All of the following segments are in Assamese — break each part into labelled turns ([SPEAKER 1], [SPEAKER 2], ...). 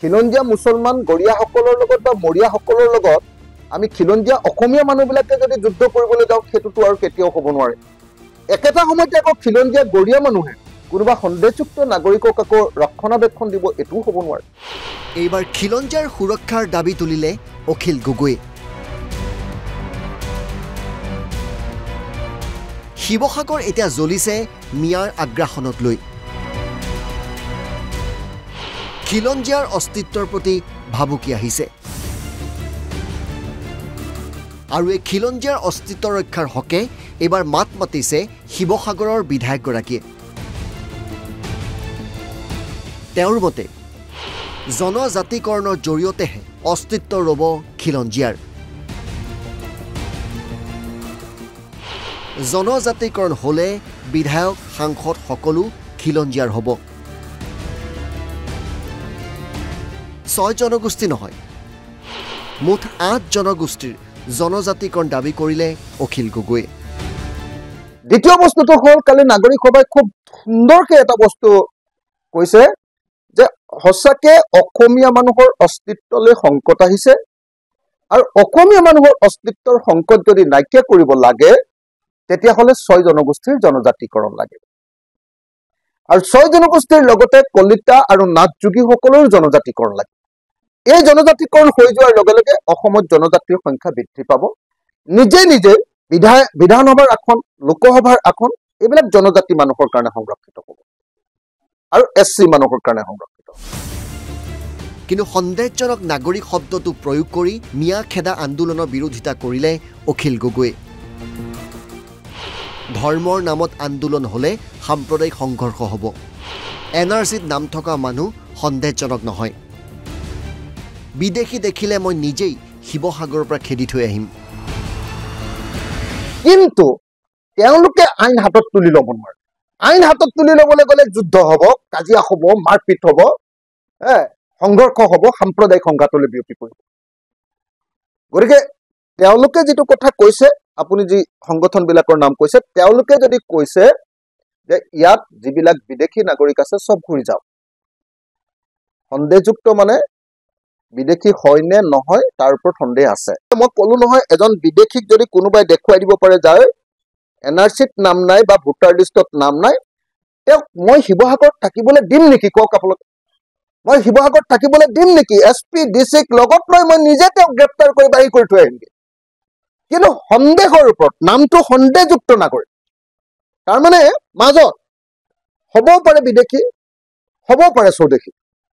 [SPEAKER 1] খিলঞ্জীয়া মুছলমান গৰিয়াসকলৰ লগত বা মৰিয়াসকলৰ লগত আমি খিলঞ্জীয়া অসমীয়া মানুহবিলাকে যদি যুদ্ধ কৰিবলৈ যাওঁ সেইটোতো আৰু কেতিয়াও হ'ব নোৱাৰে একেটা সময়তে আকৌ খিলঞ্জীয়া গৰিয়া মানুহে কোনোবা সন্দেহযুক্ত নাগৰিকক আকৌ ৰক্ষণাবেক্ষণ দিব এটোও হ'ব নোৱাৰে
[SPEAKER 2] এইবাৰ খিলঞ্জীয়াৰ সুৰক্ষাৰ দাবী তুলিলে অখিল গগৈ শিৱসাগৰ এতিয়া জ্বলিছে মিয়াৰ আগ্ৰাসনক লৈ খিলঞ্জীয়াৰ অস্তিত্বৰ প্ৰতি ভাবুকি আহিছে আৰু এই খিলঞ্জীয়াৰ অস্তিত্ব ৰক্ষাৰ হকে এবাৰ মাত মাতিছে শিৱসাগৰৰ বিধায়কগৰাকীয়ে তেওঁৰ মতে জনজাতিকৰণৰ জৰিয়তেহে অস্তিত্ব ৰব খিলঞ্জীয়াৰ জনজাতিকৰণ হলে বিধায়ক সাংসদ সকলো খিলঞ্জীয়াৰ হ'ব 6 জনগোষ্ঠী নহয় মুঠ 8 জনগোষ্ঠীৰ জনজাতিকৰণ দাবী কৰিলে অখিল গগৈ
[SPEAKER 1] দ্বিতীয় বস্তুটো হ'ল কালি নাগৰিক সভাই খুব সুন্দৰকৈ এটা বস্তু কৈছে যে হসাকে অসমীয়া মানুহৰ অস্তিত্বলৈ সংকট আহিছে আৰু অসমীয়া মানুহৰ অস্তিত্বৰ সংকট যদি নাইকিয়া কৰিব লাগে তেতিয়া হলে 6 জনগোষ্ঠীৰ জনজাতিকৰণ লাগে আৰু 6 জনগোষ্ঠীৰ লগতে কলিতা আৰু নাথযোগী সকলৰ জনজাতিকৰণ লাগে এই জনজাতিকৰণ হৈ যোৱাৰ লগে লগে অসমত জনজাতিৰ সংখ্যা বৃদ্ধি পাব নিজে নিজে বিধানসভাৰ আসন লোকসভাৰ আসন এইবিলাক জনজাতি মানুহৰ কাৰণে সংৰক্ষিত হ'ব আৰু এছচি মানুহৰ কাৰণে সংৰক্ষিত
[SPEAKER 2] কিন্তু সন্দেহজনক নাগৰিক শব্দটো প্ৰয়োগ কৰি মিয়া খেদা আন্দোলনৰ বিৰোধিতা কৰিলে অখিল গগৈ ধৰ্মৰ নামত আন্দোলন হলে সাম্প্ৰদায়িক সংঘৰ্ষ হ'ব এনআৰচিত নাম থকা মানুহ সন্দেহজনক নহয় বিদেশী দেখিলে মই নিজেই শিৱসাগৰৰ পৰা খেদি থৈ আহিম
[SPEAKER 1] কিন্তু তেওঁলোকে আইন হাতত তুলি ল'ব নোৱাৰে আইন হাতত তুলি ল'বলৈ গ'লে যুদ্ধ হ'ব কাজিয়া হ'ব মাৰপিট হ'ব সংঘৰ্ষ হ'ব সাম্প্ৰদায়িক সংঘাতলৈ বিয়পি পৰিব গতিকে তেওঁলোকে যিটো কথা কৈছে আপুনি যি সংগঠনবিলাকৰ নাম কৈছে তেওঁলোকে যদি কৈছে যে ইয়াত যিবিলাক বিদেশী নাগৰিক আছে সব ঘূৰি যাওক সন্দেহযুক্ত মানে বিদেশী হয় নে নহয় তাৰ ওপৰত সন্দেহ আছে মই ক'লো নহয় এজন বিদেশীক যদি কোনোবাই দেখুৱাই দিব পাৰে যাৰ এনআৰচিত নাম নাই বা ভোটাৰ লিষ্টত নাম নাই তেওঁক মই শিৱসাগৰত থাকিবলৈ দিম নেকি কওক আপোনালোকে মই শিৱসাগৰত থাকিবলৈ দিম নেকি এছপি ডিচিক লগত লৈ মই নিজে তেওঁক গ্ৰেপ্তাৰ কৰি বাহিৰ কৰি থৈ আহিমগৈ কিন্তু সন্দেহৰ ওপৰত নামটো সন্দেহযুক্ত নাগৰিক তাৰমানে মাজত হ'বও পাৰে বিদেশী হ'ব পাৰে স্বদেশী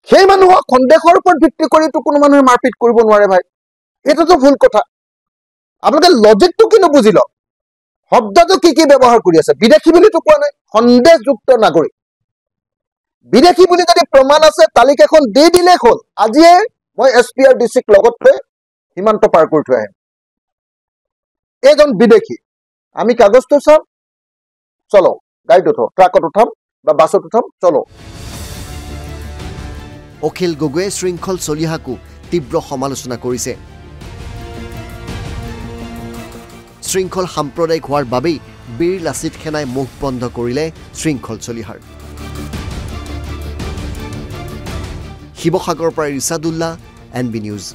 [SPEAKER 1] সেই মানুহক সন্দেহৰ ওপৰত ভিত্তি কৰিতো কোনো মানুহে মাৰপিট কৰিব নোৱাৰে ভাই এইটোতো ভুল কথা আপোনালোকে লজিকটো কি নুবুজি লওক শব্দটো কি ব্যৱহাৰ কৰি আছে বিদেশী বুলিতো কোৱা নাই সন্দেহযুক্ত নাগৰিক বিদেশী বুলি যদি প্ৰমাণ আছে তালিকাখন দি দিলে হ'ল আজিয়ে মই এছপি আৰু ডিচিক লগত থৈ সীমান্ত পাৰ কৰি থৈ আহিম এজন বিদেশী আমি কাগজটো চাম চলো গাড়ীত উঠো ট্ৰাকত উঠাম বা বাছত উঠাম চলো
[SPEAKER 2] অখিল গগৈয়ে শৃংখল চলিহাকো তীব্ৰ সমালোচনা কৰিছে শৃংখল সাম্প্ৰদায়িক হোৱাৰ বাবেই বীৰ লাচিত সেনাই মুখ বন্ধ কৰিলে শৃংখল চলিহাৰ শিৱসাগৰৰ পৰা ৰিছাদুল্লাহ NB নিউজ